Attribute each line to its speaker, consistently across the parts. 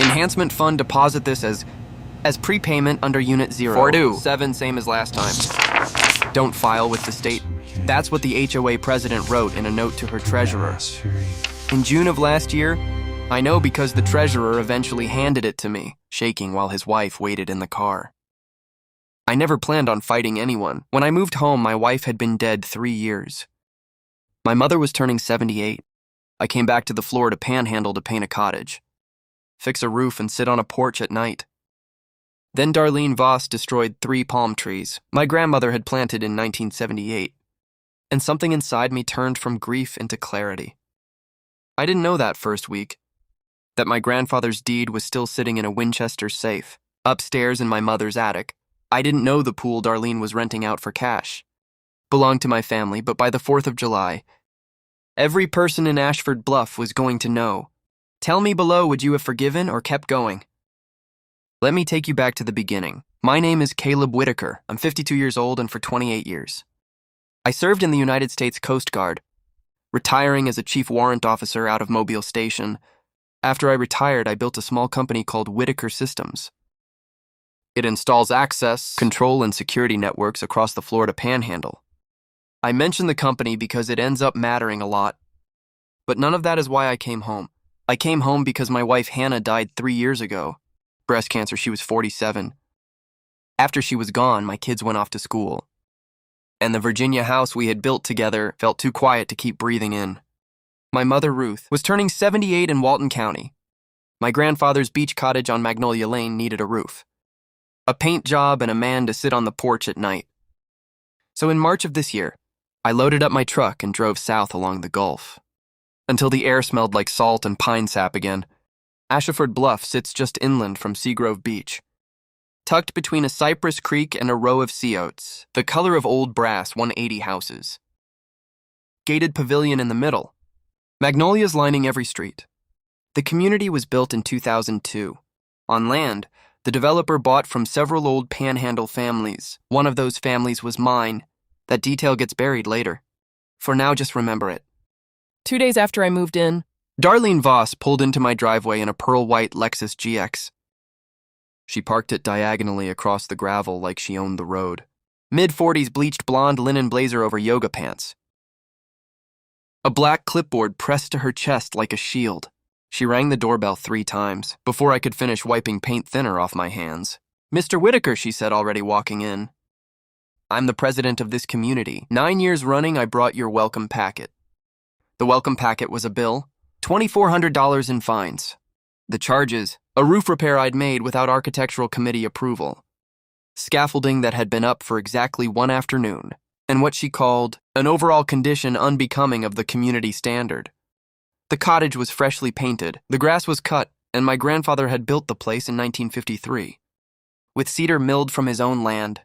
Speaker 1: Enhancement fund, deposit this as prepayment under Unit 0. 4-7, same as last time. Don't file with the state. That's what the HOA president wrote in a note to her treasurer. In June of last year, I know because the treasurer eventually handed it to me, shaking while his wife waited in the car. I never planned on fighting anyone. When I moved home, my wife had been dead 3 years. My mother was turning 78. I came back to the floor to Panhandle to paint a cottage, fix a roof, and sit on a porch at night. Then Darlene Voss destroyed 3 palm trees my grandmother had planted in 1978, and something inside me turned from grief into clarity. I didn't know that first week, that my grandfather's deed was still sitting in a Winchester safe, upstairs in my mother's attic. I didn't know the pool Darlene was renting out for cash belonged to my family, but by the 4th of July, every person in Ashford Bluff was going to know. Tell me below, would you have forgiven or kept going? Let me take you back to the beginning. My name is Caleb Whitaker. I'm 52 years old and for 28 years. I served in the United States Coast Guard, retiring as a chief warrant officer out of Mobile Station. After I retired, I built a small company called Whitaker Systems. It installs access, control, and security networks across the Florida Panhandle. I mention the company because it ends up mattering a lot. But none of that is why I came home. I came home because my wife Hannah died 3 years ago. Breast cancer, she was 47. After she was gone, my kids went off to school. And the Virginia house we had built together felt too quiet to keep breathing in. My mother, Ruth, was turning 78 in Walton County. My grandfather's beach cottage on Magnolia Lane needed a roof, a paint job, and a man to sit on the porch at night. So in March of this year, I loaded up my truck and drove south along the Gulf, until the air smelled like salt and pine sap again. Ashford Bluff sits just inland from Seagrove Beach, tucked between a cypress creek and a row of sea oats, the color of old brass 180 houses. Gated pavilion in the middle, magnolias lining every street. The community was built in 2002. On land the developer bought from several old Panhandle families. One of those families was mine. That detail gets buried later. For now, just remember it. 2 days after I moved in, Darlene Voss pulled into my driveway in a pearl white Lexus GX. She parked it diagonally across the gravel like she owned the road. Mid-40s bleached blonde linen blazer over yoga pants. A black clipboard pressed to her chest like a shield. She rang the doorbell 3 times before I could finish wiping paint thinner off my hands. "Mr. Whitaker," she said, already walking in. "I'm the president of this community. 9 years running, I brought your welcome packet." The welcome packet was a bill, $2,400 in fines. The charges, a roof repair I'd made without architectural committee approval, scaffolding that had been up for exactly 1 afternoon, and what she called an overall condition unbecoming of the community standard. The cottage was freshly painted, the grass was cut, and my grandfather had built the place in 1953, with cedar milled from his own land.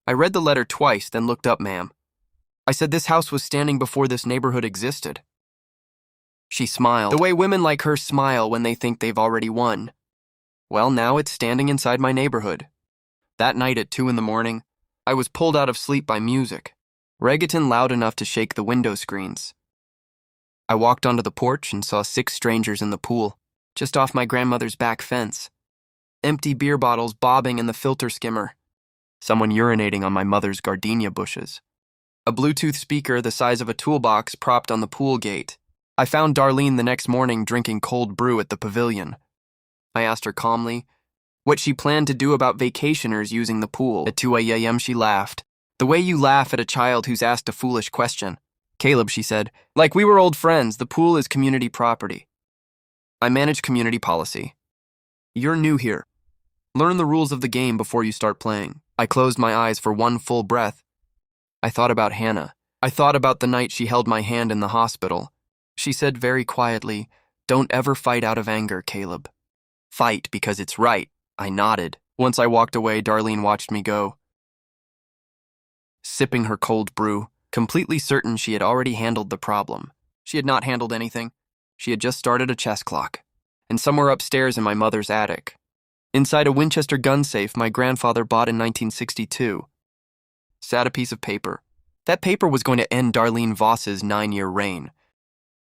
Speaker 1: I read the letter twice, then looked up, "Ma'am." I said this house was standing before this neighborhood existed. She smiled, the way women like her smile when they think they've already won. Well, now it's standing inside my neighborhood. That night at 2 in the morning, I was pulled out of sleep by music, reggaeton loud enough to shake the window screens. I walked onto the porch and saw 6 strangers in the pool, just off my grandmother's back fence. Empty beer bottles bobbing in the filter skimmer. Someone urinating on my mother's gardenia bushes. A Bluetooth speaker the size of a toolbox propped on the pool gate. I found Darlene the next morning drinking cold brew at the pavilion. I asked her calmly what she planned to do about vacationers using the pool. At 2 a.m. she laughed, the way you laugh at a child who's asked a foolish question. "Caleb," she said, "like we were old friends, the pool is community property. I manage community policy. You're new here. Learn the rules of the game before you start playing." I closed my eyes for one full breath. I thought about Hannah. I thought about the night she held my hand in the hospital. She said very quietly, "Don't ever fight out of anger, Caleb. Fight because it's right." I nodded. Once I walked away, Darlene watched me go, sipping her cold brew, completely certain she had already handled the problem. She had not handled anything. She had just started a chess clock. And somewhere upstairs in my mother's attic, inside a Winchester gun safe my grandfather bought in 1962, sat a piece of paper. That paper was going to end Darlene Voss's 9-year reign.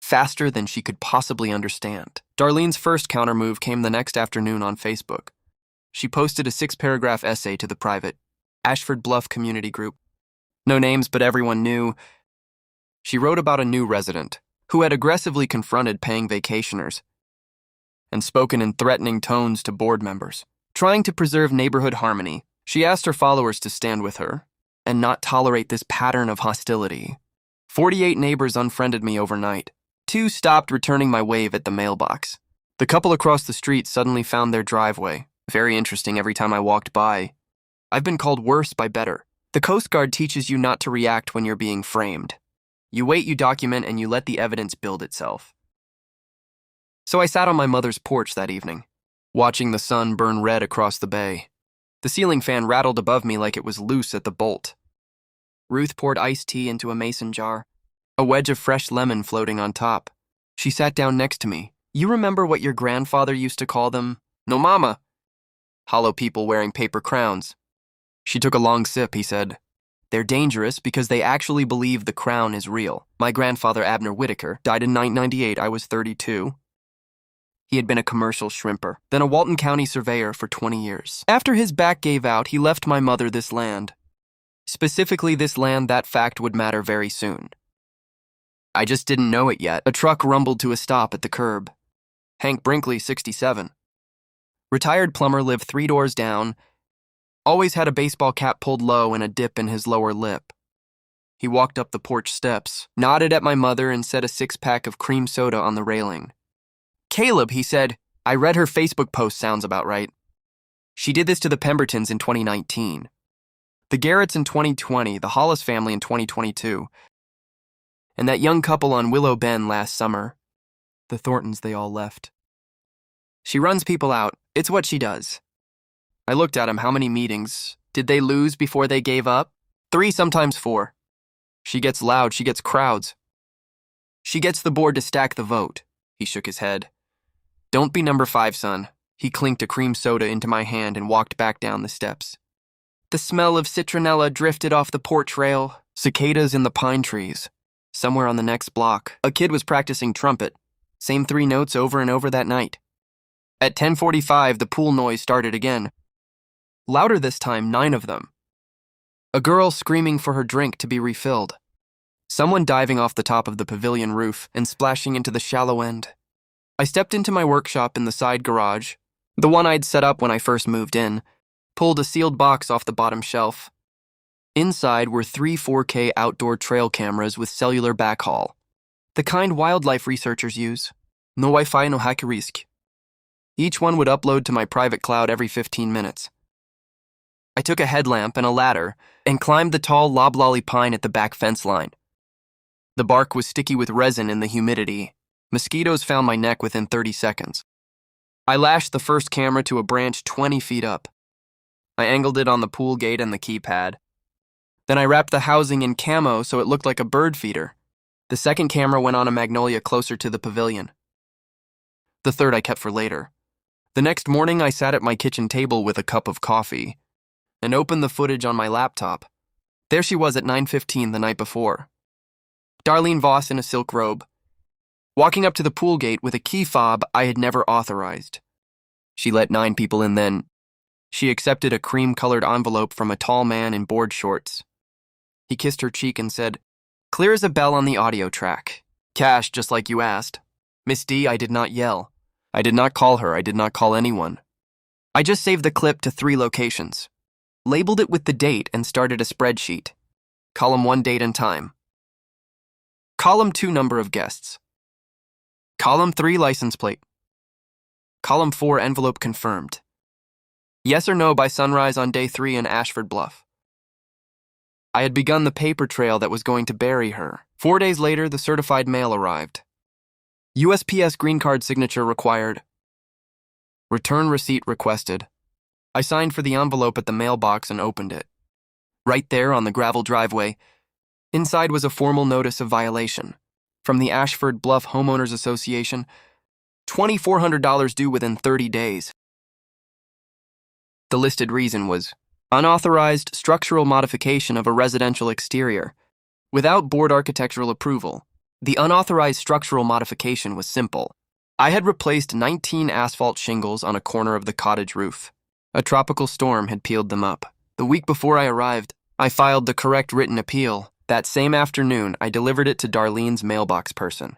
Speaker 1: faster than she could possibly understand. Darlene's first countermove came the next afternoon on Facebook. She posted a 6-paragraph essay to the private Ashford Bluff community group. No names, but everyone knew. She wrote about a new resident who had aggressively confronted paying vacationers and spoken in threatening tones to board members. Trying to preserve neighborhood harmony, she asked her followers to stand with her and not tolerate this pattern of hostility. 48 neighbors unfriended me overnight. 2 stopped returning my wave at the mailbox. The couple across the street suddenly found their driveway very interesting every time I walked by. I've been called worse by better. The Coast Guard teaches you not to react when you're being framed. You wait, you document, and you let the evidence build itself. So I sat on my mother's porch that evening, watching the sun burn red across the bay. The ceiling fan rattled above me like it was loose at the bolt. Ruth poured iced tea into a mason jar, a wedge of fresh lemon floating on top. She sat down next to me. You remember what your grandfather used to call them? No mama. Hollow people wearing paper crowns. She took a long sip, he said. They're dangerous because they actually believe the crown is real. My grandfather, Abner Whitaker, died in 1998. I was 32. He had been a commercial shrimper, then a Walton County surveyor for 20 years. After his back gave out, he left my mother this land. Specifically this land, that fact would matter very soon. I just didn't know it yet. A truck rumbled to a stop at the curb. Hank Brinkley, 67. Retired plumber, lived 3 doors down. Always had a baseball cap pulled low and a dip in his lower lip. He walked up the porch steps, nodded at my mother, and set a 6-pack of cream soda on the railing. Caleb, he said, I read her Facebook post, sounds about right. She did this to the Pembertons in 2019. The Garretts in 2020, the Hollis family in 2022, and that young couple on Willow Bend last summer. The Thorntons, they all left. She runs people out. It's what she does. I looked at him. How many meetings? Did they lose before they gave up? 3, sometimes 4. She gets loud. She gets crowds. She gets the board to stack the vote. He shook his head. Don't be number 5, son. He clinked a cream soda into my hand and walked back down the steps. The smell of citronella drifted off the porch rail. Cicadas in the pine trees. Somewhere on the next block, a kid was practicing trumpet. Same 3 notes over and over that night. At 10:45, the pool noise started again. Louder this time, 9 of them. A girl screaming for her drink to be refilled. Someone diving off the top of the pavilion roof and splashing into the shallow end. I stepped into my workshop in the side garage, the one I'd set up when I first moved in, pulled a sealed box off the bottom shelf. Inside were 3 4K outdoor trail cameras with cellular backhaul, the kind wildlife researchers use. No Wi-Fi, no hackerisk. Each one would upload to my private cloud every 15 minutes. I took a headlamp and a ladder and climbed the tall loblolly pine at the back fence line. The bark was sticky with resin in the humidity. Mosquitoes found my neck within 30 seconds. I lashed the first camera to a branch 20 feet up. I angled it on the pool gate and the keypad. Then I wrapped the housing in camo so it looked like a bird feeder. The second camera went on a magnolia closer to the pavilion. The third I kept for later. The next morning, I sat at my kitchen table with a cup of coffee and opened the footage on my laptop. There she was at 9:15 the night before. Darlene Voss in a silk robe, walking up to the pool gate with a key fob I had never authorized. She let 9 people in then. She accepted a cream-colored envelope from a tall man in board shorts. He kissed her cheek and said, "Clear as a bell on the audio track. Cash, just like you asked." Miss D, I did not yell. I did not call her. I did not call anyone. I just saved the clip to 3 locations, labeled it with the date, and started a spreadsheet. Column 1, date and time. Column 2, number of guests. Column 3, license plate. Column 4, envelope confirmed. Yes or no by sunrise on day 3 in Ashford Bluff. I had begun the paper trail that was going to bury her. 4 days later, the certified mail arrived. USPS green card signature required. Return receipt requested. I signed for the envelope at the mailbox and opened it. Right there on the gravel driveway, inside was a formal notice of violation from the Ashford Bluff Homeowners Association, $2,400 due within 30 days. The listed reason was unauthorized structural modification of a residential exterior without board architectural approval. The unauthorized structural modification was simple. I had replaced 19 asphalt shingles on a corner of the cottage roof. A tropical storm had peeled them up. The week before I arrived, I filed the correct written appeal. That same afternoon, I delivered it to Darlene's mailbox person.